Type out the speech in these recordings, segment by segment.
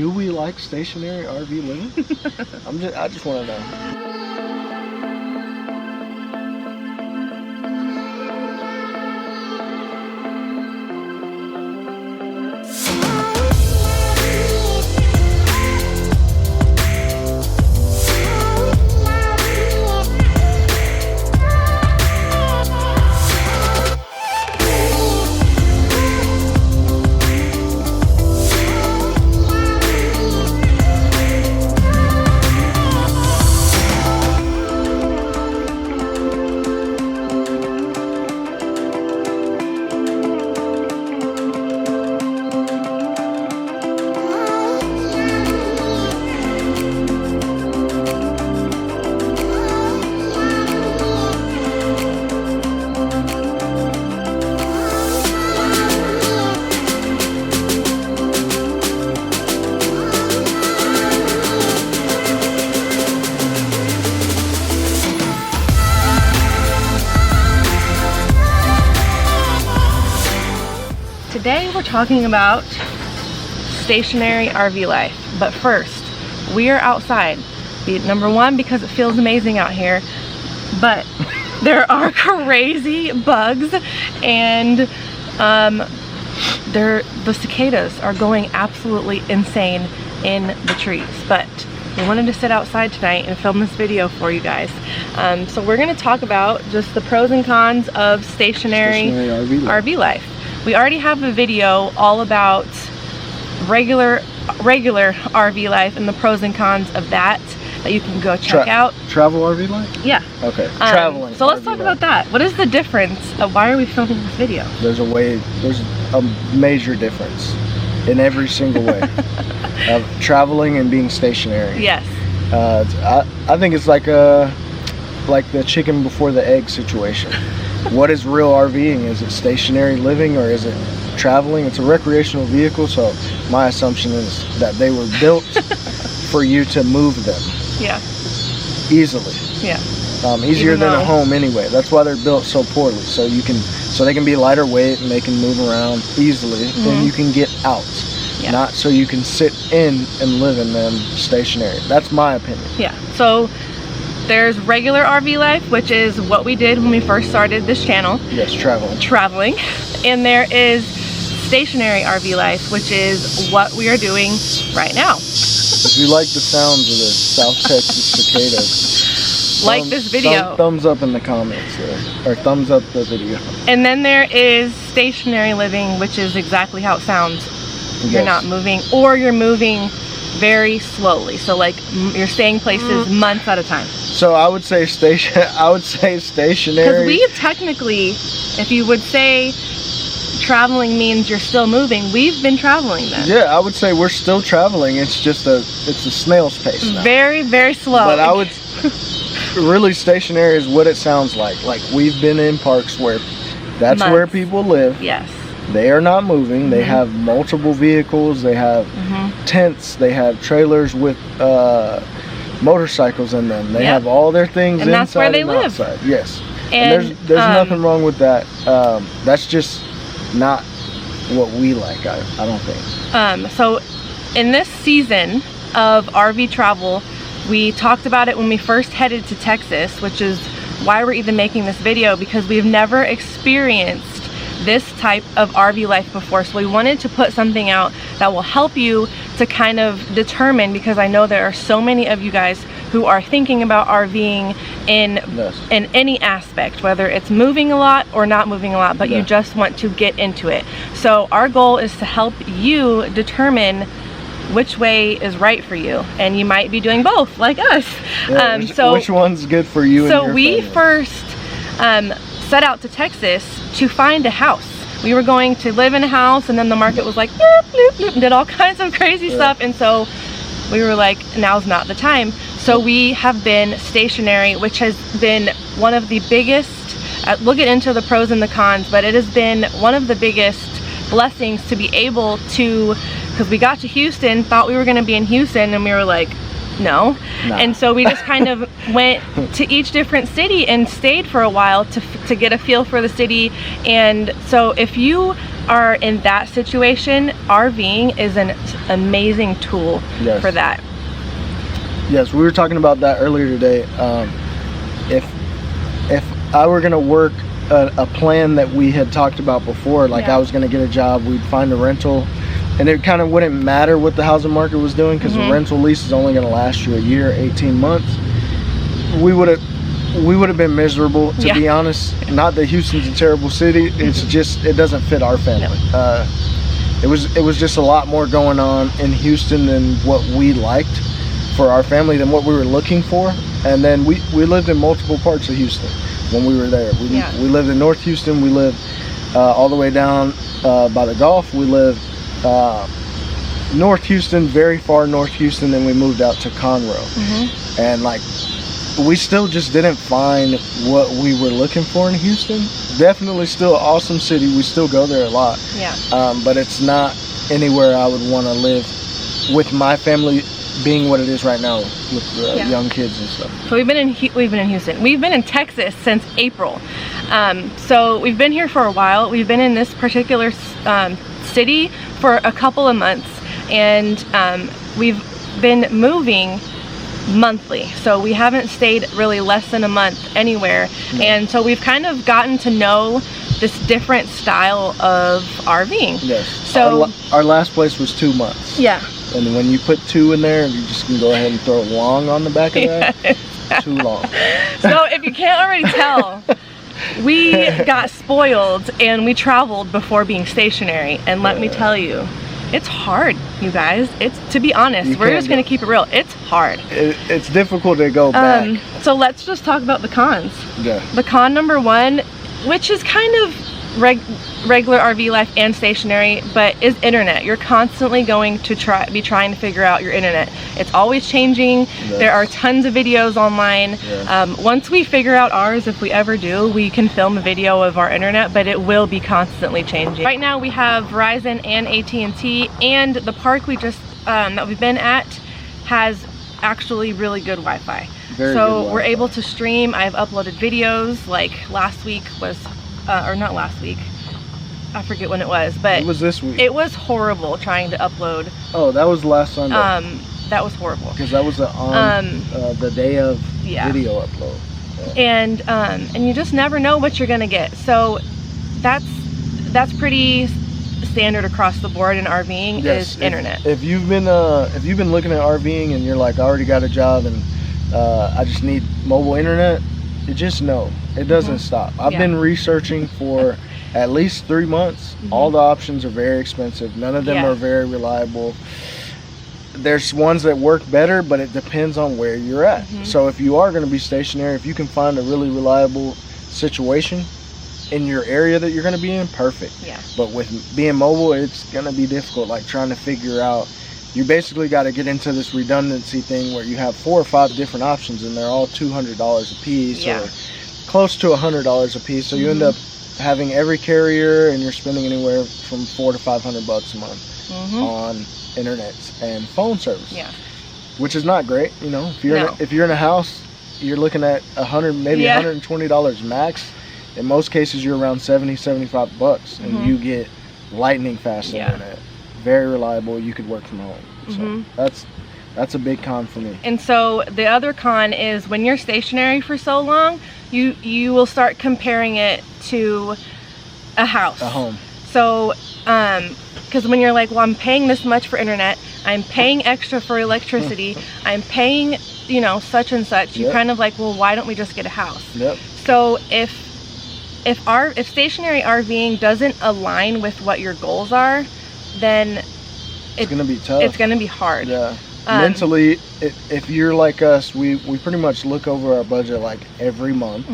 Do we like stationary RV living? I just want to know. Today we're talking about stationary RV life, but first we are outside. Number one, because it feels amazing out here, but there are crazy bugs, and the cicadas are going absolutely insane in the trees. But we wanted to sit outside tonight and film this video for you guys. So we're going to talk about just the pros and cons of stationary RV life. We already have a video all about regular RV life and the pros and cons of that you can go check out. Travel RV life? Yeah. Okay. Traveling. So let's talk about that. What is the difference of why are we filming this video? There's a major difference in every single way of traveling and being stationary. Yes. I think it's like the chicken before the egg situation. What is real RVing? Is it stationary living or is it traveling? It's a recreational vehicle, so my assumption is that they were built for you to move them. Yeah. Easily. Yeah. Easier than a home anyway. That's why they're built so poorly, so they can be lighter weight and they can move around easily. Then you can get out. Yeah. Not so you can sit in and live in them stationary. That's my opinion. Yeah. So there's regular RV life, which is what we did when we first started this channel. Yes, traveling. And there is stationary RV life, which is what we are doing right now. If you like the sounds of the South Texas cicadas, like this video. Thumbs up in the comments there, or thumbs up the video. And then there is stationary living, which is exactly how it sounds. Yes. You're not moving, or you're moving very slowly. So like you're staying places months at a time. So I would say stationary. Because we technically, if you would say traveling means you're still moving, we've been traveling then. Yeah, I would say we're still traveling. It's just it's a snail's pace now. Very, very slow. But I would really stationary is what it sounds like. Like we've been in parks where that's where people live. Yes. They are not moving. They have multiple vehicles. They have tents. They have trailers with motorcycles in them. They have all their things and inside that's where they and live. outside. Yes. And there's nothing wrong with that. That's just not what we like. I don't think. So in this season of RV travel, we talked about it when we first headed to Texas, which is why we're even making this video, because we've never experienced this type of RV life before. So we wanted to put something out that will help you to kind of determine, because I know there are so many of you guys who are thinking about RVing in any aspect, whether it's moving a lot or not moving a lot, but you just want to get into it. So our goal is to help you determine which way is right for you, and you might be doing both like us. Yeah, so which one's good for you? So and your family? First set out to Texas to find a house. We were going to live in a house, and then the market was like bloop, bloop, bloop, and did all kinds of crazy stuff, and so we were like, now's not the time. So we have been stationary, which has been one of the biggest, we'll get into the pros and the cons, but it has been one of the biggest blessings to be able to, because we got to Houston, thought we were going to be in Houston, and we were like, no. And so we just kind of went to each different city and stayed for a while to get a feel for the city. And so if you are in that situation, RVing is an amazing tool Yes. for that. Yes, we were talking about that earlier today. If I were gonna work a plan that we had talked about before, like Yeah. I was gonna get a job, we'd find a rental, and it kind of wouldn't matter what the housing market was doing, because the rental lease is only gonna last you a year, 18 months. We would have been miserable, to be honest. Not that Houston's a terrible city, it's just, it doesn't fit our family. It was just a lot more going on in Houston than what we liked for our family, than what we were looking for. And then we lived in multiple parts of Houston when we were there. We lived in North Houston, we lived all the way down by the Gulf, we lived North Houston, very far North Houston, then we moved out to Conroe. And like, we still just didn't find what we were looking for in Houston. Definitely still an awesome city, we still go there a lot. But it's not anywhere I would want to live with my family being what it is right now with the young kids and stuff. So we've been in Houston. We've been in Texas since April. So we've been here for a while. We've been in this particular city for a couple of months, and we've been moving monthly. So we haven't stayed really less than a month anywhere. And so we've kind of gotten to know this different style of RVing. Yes. So our last place was 2 months. Yeah. And when you put 2 in there, you just can go ahead and throw long on the back of that. Too long. So if you can't already tell, we got spoiled and we traveled before being stationary. And let me tell you, it's hard, you guys. It's, to be honest, we're just gonna keep it real. It's hard. It's difficult to go back. So let's just talk about the cons. Yeah. The con number one, which is kind of regular RV life and stationary, but is internet. You're constantly going to be trying to figure out your internet. It's always changing. There are tons of videos online. Once we figure out ours, if we ever do, we can film a video of our internet, but it will be constantly changing. Right now we have Verizon and AT&T, and the park we just that we've been at has actually really good Wi-Fi. So we're able to stream. I've uploaded videos, like last week was or not last week, I forget when it was, but it was this week. It was horrible trying to upload. Oh, that was last Sunday. That was horrible, because that was the day of video upload. And you just never know what you're gonna get. So that's pretty standard across the board in RVing. Is internet. If you've been looking at RVing and you're like, I already got a job and I just need mobile internet, you just know it doesn't stop. I've been researching for at least 3 months. All the options are very expensive. None of them are very reliable. There's ones that work better, but it depends on where you're at. So if you are going to be stationary, if you can find a really reliable situation in your area that you're going to be in, perfect. But with being mobile, it's going to be difficult, like trying to figure out. You basically got to get into this redundancy thing where you have 4 or 5 different options and they're all $200 a piece or close to $100 a piece. So you end up having every carrier and you're spending anywhere from $400 to $500 a month on internet and phone service. Which is not great, you know. If you're in a house, you're looking at maybe $120 max. In most cases, you're around $75 and you get lightning fast internet. Very reliable. You could work from home. So that's a big con for me. And so the other con is when you're stationary for so long, you will start comparing it to a house, a home. So because when you're like, well, I'm paying this much for internet, I'm paying extra for electricity, I'm paying, you know, such and such, you kind of like, well, why don't we just get a house? So if stationary RVing doesn't align with what your goals are, then it's gonna be tough. It's gonna be hard. Mentally, if you're like us, we pretty much look over our budget like every month.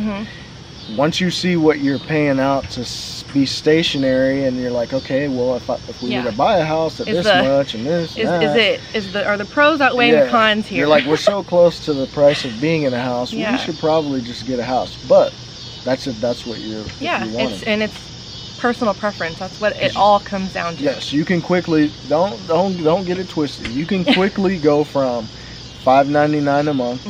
Once you see what you're paying out to be stationary, and you're like, okay, well, if we were to buy a house at this much and this, are the pros outweighing the cons here? You're like, we're so close to the price of being in a house, we should probably just get a house. But that's if that's what you're it's personal preference. That's what it all comes down to. Yes, you can quickly don't get it twisted. You can quickly go from $599 a month,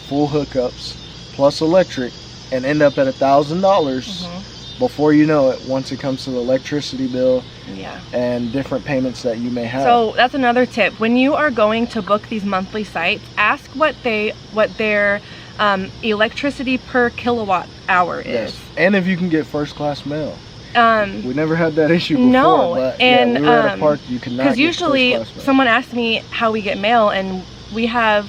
full hookups plus electric, and end up at $1,000 before you know it, once it comes to the electricity bill Yeah. and different payments that you may have. So that's another tip. When you are going to book these monthly sites, ask what their electricity per kilowatt hour is. Yes. And if you can get first class mail. We never had that issue before. No, but and yeah, we were at a park you could not. Because get usually first class mail. someone asked me how we get mail, and we have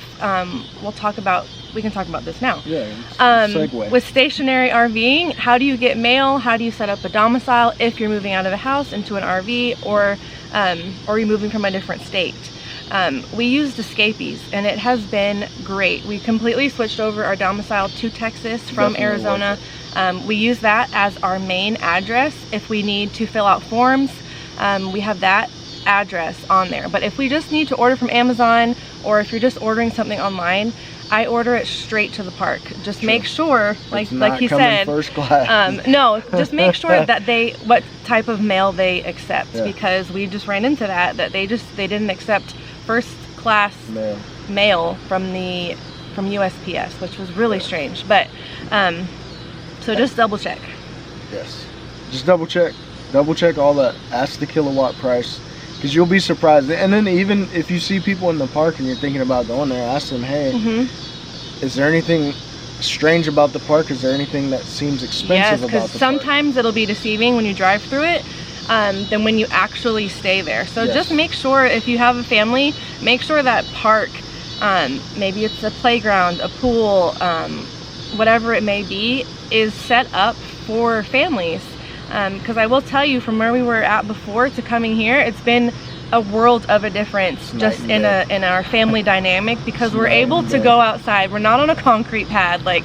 we can talk about this now. Yeah. Segue. With stationary RVing, how do you get mail? How do you set up a domicile if you're moving out of a house into an RV, or you're moving from a different state? We used Escapees, and it has been great. We completely switched over our domicile to Texas from Definitely Arizona. We use that as our main address. If we need to fill out forms, we have that address on there. But if we just need to order from Amazon, or if you're just ordering something online, I order it straight to the park. Just make sure, like he said, first class. no, just make sure that what type of mail they accept, because we just ran into that they didn't accept first class mail from USPS, which was really strange. But so just double check. Yes, just double check all that. Ask the kilowatt price, because you'll be surprised. And then even if you see people in the park and you're thinking about going there, ask them, hey, is there anything strange about the park? Is there anything that seems expensive about the park? Yes, because sometimes it'll be deceiving when you drive through it than when you actually stay there. So just make sure, if you have a family, make sure that park, maybe it's a playground, a pool, whatever it may be, is set up for families. Because I will tell you, from where we were at before to coming here, it's been a world of a difference just in our family dynamic, because we're able to go outside. We're not on a concrete pad. Like,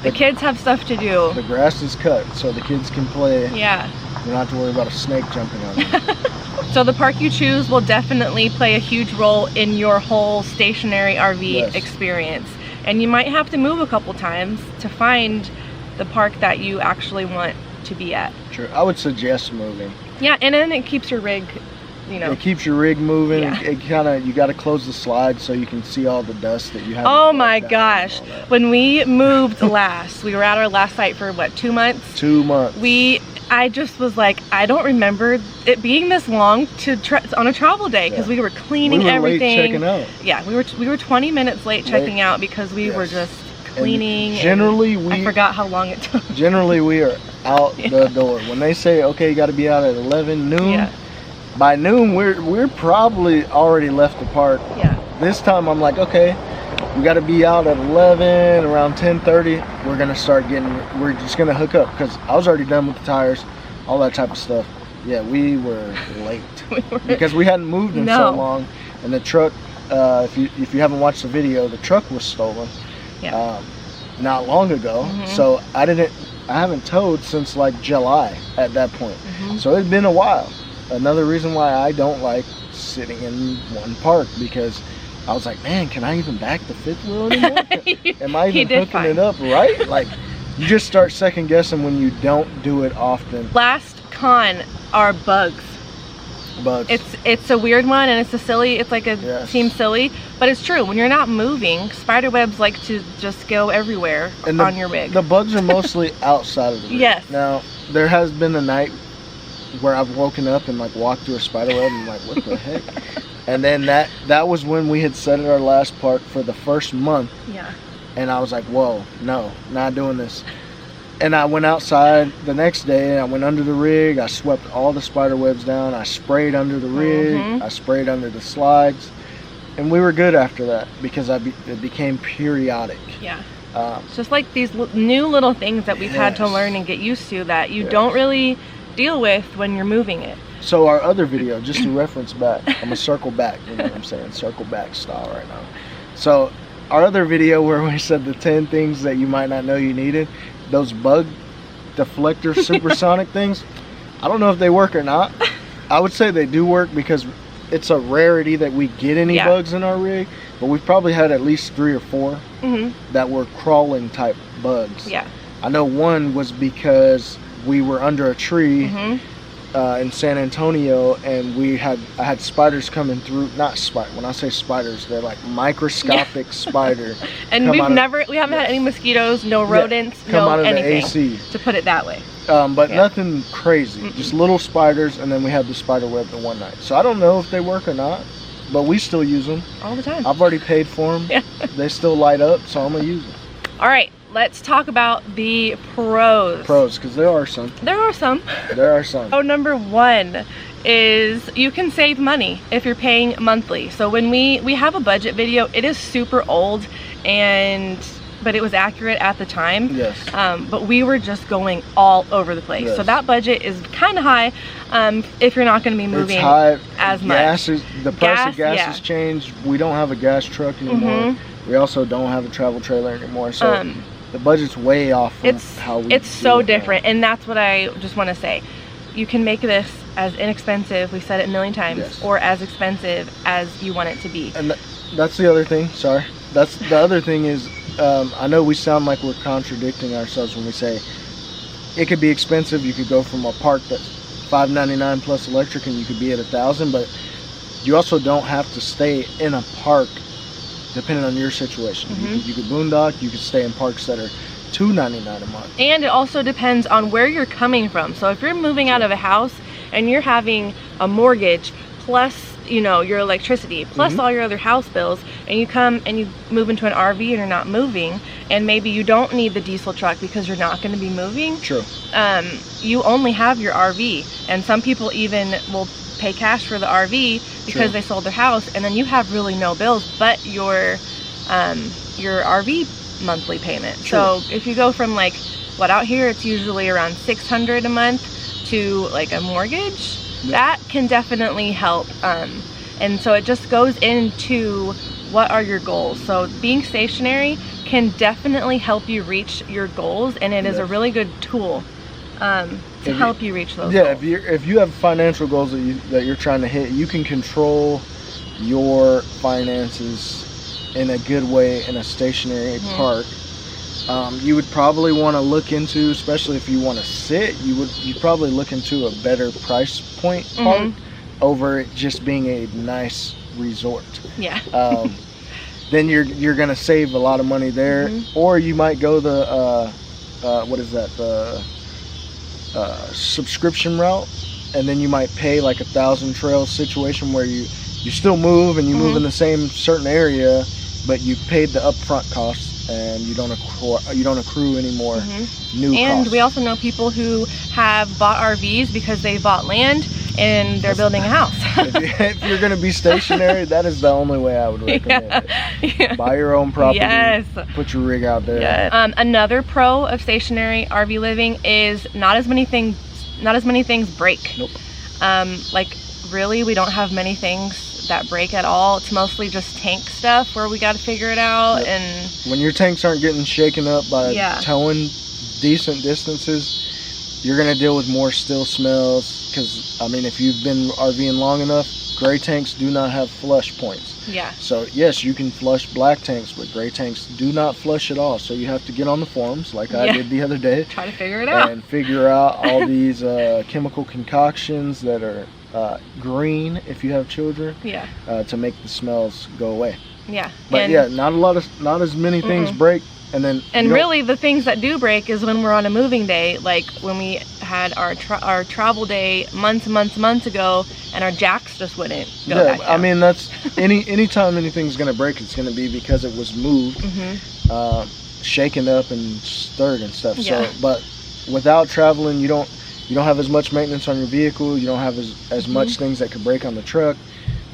the kids have stuff to do. The grass is cut so the kids can play. Yeah. You don't have to worry about a snake jumping on you. So the park you choose will definitely play a huge role in your whole stationary RV experience. And you might have to move a couple times to find the park that you actually want to be at. True. I would suggest moving. Yeah, and then it keeps your rig, you know. It keeps your rig moving. Yeah. It kind of, you got to close the slide so you can see all the dust that you have. Oh my gosh. When we moved last, we were at our last site for what, 2 months? 2 months. I just was like, I don't remember it being this long on a travel day, because we were cleaning everything. Late checking out. Yeah, we were 20 minutes late checking out because we were just cleaning. And generally, I forgot how long it took. Generally, we are out the door. When they say, okay, you got to be out at 11 noon, by noon we're probably already left the park. Yeah. This time I'm like, okay, we got to be out at 11, around 10:30. We're just gonna hook up, because I was already done with the tires, all that type of stuff. Yeah, we were late because we hadn't moved in so long, and the truck. If you haven't watched the video, the truck was stolen. Yeah. Not long ago. So I haven't towed since like July at that point. So it's been a while. Another reason why I don't like sitting in one park, because I was like, man, can I even back the fifth wheel anymore? Am I even hooking it up right? Like, you just start second guessing when you don't do it often. Last con are bugs. It's a weird one, and it's like a seems silly, but it's true. When you're not moving, spider webs like to just go everywhere on your rig. The bugs are mostly outside of the rig. Yes. Now, there has been a night where I've woken up and like walked through a spider web and I'm like, what the heck? And then that was when we had set at our last park for the first month. Yeah. And I was like, whoa, no, not doing this. And I went outside the next day, I went under the rig, I swept all the spider webs down, I sprayed under the rig, I sprayed under the slides, and we were good after that, because it became periodic. Yeah. It's just like these new little things that we've had to learn and get used to that you don't really deal with when you're moving it. So our other video, just to reference back, I'm gonna circle back, you know what I'm saying, circle back style right now. So our other video where we said the 10 things that you might not know you needed, those bug deflector supersonic things, I don't know if they work or not. I would say they do work, because it's a rarity that we get any bugs in our rig, but we've probably had at least 3 or 4 that were crawling type bugs. Yeah. I know one was because we were under a tree in San Antonio, and I had spiders coming through. Not spider. When I say spiders, they're like microscopic spider. And we haven't had any mosquitoes, no rodents, come out of anything. The AC. To put it that way. But nothing crazy. Just little spiders, and then we had the spider web the one night. So I don't know if they work or not, but we still use them all the time. I've already paid for them. They still light up, so I'm gonna use them. All right. Let's talk about the pros. Because there are some. There are some. There are some. Oh, number one is you can save money if you're paying monthly. So when we have a budget video, it is super old, but it was accurate at the time. Yes. But we were just going all over the place. Yes. So that budget is kind of high if you're not going to be moving as much. The price of gas has changed. We don't have a gas truck anymore. We also don't have a travel trailer anymore. So the budget's way off from how we It's so different, and that's what I just want to say. You can make this as inexpensive, we said it a million times, or as expensive as you want it to be. And that's the other thing, sorry. That's the other thing is, I know we sound like we're contradicting ourselves when we say it could be expensive. You could go from a park that's $5.99 plus electric and you could be at $1,000, but you also don't have to stay in a park depending on your situation. You could boondock, you could stay in parks that are $2.99 a month. And it also depends on where you're coming from. So if you're moving out of a house and you're having a mortgage plus, you know, your electricity plus all your other house bills, and you come and you move into an RV and you're not moving, and maybe you don't need the diesel truck because you're not going to be moving. You only have your RV, and some people even will pay cash for the RV because they sold their house, and then you have really no bills but your RV monthly payment. So if you go from like what out here it's usually around $600 a month to like a mortgage, that can definitely help. And so it just goes into what are your goals. So being stationary can definitely help you reach your goals, and it is a really good tool to help you reach those goals. If you have financial goals that you're trying to hit, you can control your finances in a good way in a stationary park. You would probably want to look into, especially if you want to sit, you'd probably look into a better price point park over it just being a nice resort. Then you're gonna save a lot of money there. Or you might go the subscription route, and then you might pay like a 1,000 trail situation where you still move and you move in the same certain area, but you paid the upfront costs and you don't accrue any more new costs. And we also know people who have bought RVs because they bought land and they're building a house. If you're going to be stationary, that is the only way I would recommend it. Buy your own property. Put your rig out there. Another pro of stationary RV living is not as many things break. Like really, we don't have many things that break at all. It's mostly just tank stuff where we got to figure it out. And when your tanks aren't getting shaken up by towing decent distances, you're going to deal with more still smells, because I mean, if you've been RVing long enough, gray tanks do not have flush points. So yes, you can flush black tanks, but gray tanks do not flush at all. So you have to get on the forums like I did the other day, try to figure it out, and figure out all these chemical concoctions that are green if you have children, to make the smells go away. But not as many things break. And really the things that do break is when we're on a moving day, like when we had our travel day months ago, and our jacks just wouldn't go back down. I mean, that's anytime anything's gonna break, it's gonna be because it was moved, shaken up and stirred and stuff. So, but without traveling, you don't have as much maintenance on your vehicle. You don't have as much things that could break on the truck.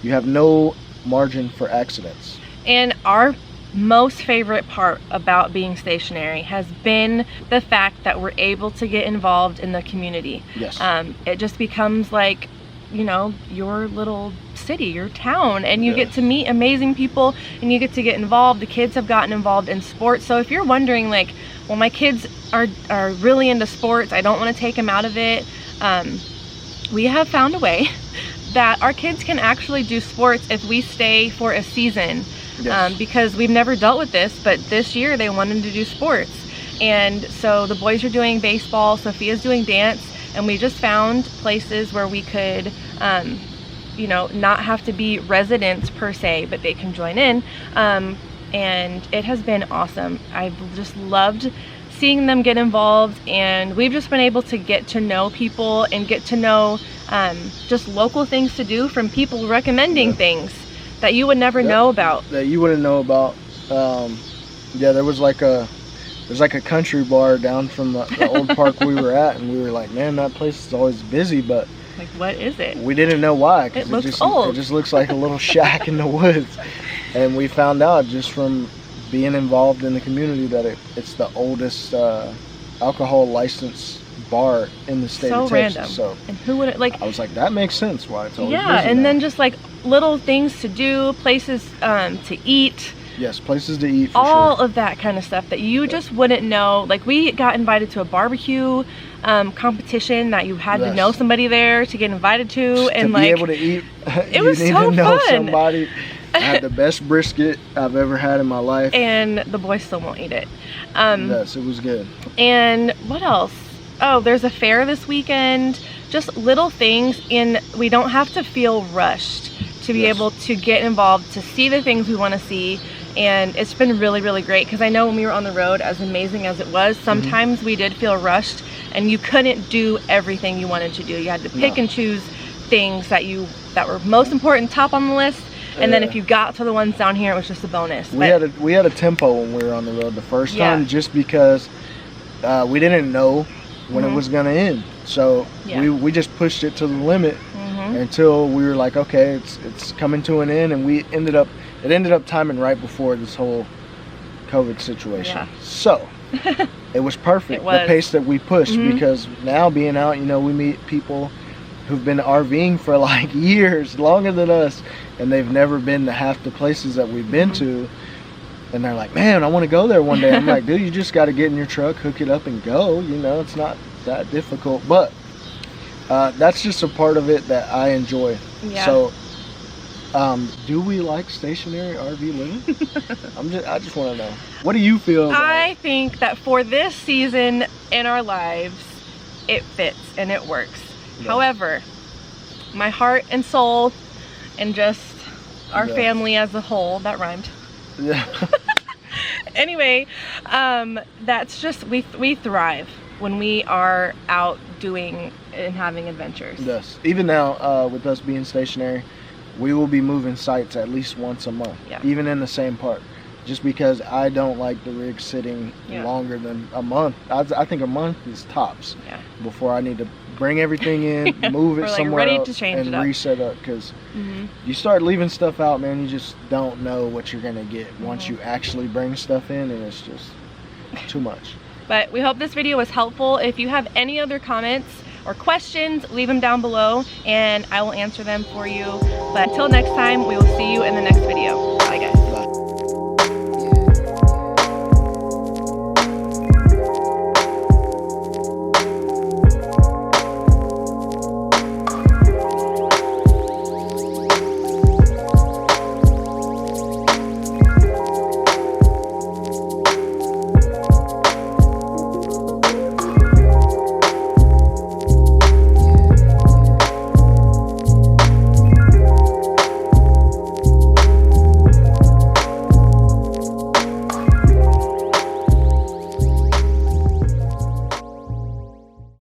You have no margin for accidents. And our most favorite part about being stationary has been the fact that we're able to get involved in the community. It just becomes like, you know, your little city, your town, and you get to meet amazing people, and you get to get involved. The kids have gotten involved in sports. So if you're wondering like, well, my kids are really into sports, I don't want to take them out of it, we have found a way that our kids can actually do sports if we stay for a season. Because we've never dealt with this, but this year they wanted to do sports. And so the boys are doing baseball, Sophia's doing dance, and we just found places where we could you know, not have to be residents per se, but they can join in, and it has been awesome. I've just loved seeing them get involved, and we've just been able to get to know people and get to know just local things to do from people recommending things that you would never know about. That you wouldn't know about. Yeah, there's like a country bar down from the old park we were at, and we were like, man, that place is always busy, but like, what is it? We didn't know why, It because looks old. It just looks like a little shack in the woods. And we found out just from being involved in the community that it's the oldest alcohol licensed bar in the state of Texas. Random. So, and who would, like, I was like, that makes sense why it's always busy and now. then just like little things to do, places to eat. Yes, places to eat for all sure. of that kind of stuff that you just wouldn't know. Like, we got invited to a barbecue competition that you had to know somebody there to get invited to, and to like be able to eat, it was you need so to know fun. somebody. I had the best brisket I've ever had in my life, and the boys still won't eat it. Yes, it was good. And what else? Oh, there's a fair this weekend. Just little things, and we don't have to feel rushed to be able to get involved, to see the things we want to see. And it's been really, really great, because I know when we were on the road, as amazing as it was, sometimes we did feel rushed and you couldn't do everything you wanted to do. You had to pick and choose things that were most important, top on the list, and then if you got to the ones down here, it was just a bonus. We had a tempo when we were on the road the first time, just because we didn't know when it was gonna end. So we just pushed it to the limit until we were like, okay, it's coming to an end, and it ended up timing right before this whole COVID situation. So it was perfect. The pace that we pushed, because now being out, you know, we meet people who've been RVing for like years, longer than us, and they've never been to half the places that we've been to. And they're like, man, I want to go there one day. I'm like, dude, you just got to get in your truck, hook it up, and go. You know, it's not that difficult. But that's just a part of it that I enjoy. So, do we like stationary RV living? I just want to know. What do you feel about I think that for this season in our lives, it fits and it works. However, my heart and soul, and just our family as a whole, that rhymed. Anyway, that's just, we thrive when we are out doing and having adventures. Yes. Even now, with us being stationary, we will be moving sites at least once a month, even in the same park, just because I don't like the rig sitting longer than a month. I think a month is tops before I need to bring everything in, move it somewhere ready else, to change and it up. reset up, because you start leaving stuff out, man, you just don't know what you're gonna get once you actually bring stuff in, and it's just too much. But we hope this video was helpful. If you have any other comments or questions, leave them down below and I will answer them for you. But until next time, we will see you in the next video. Bye guys.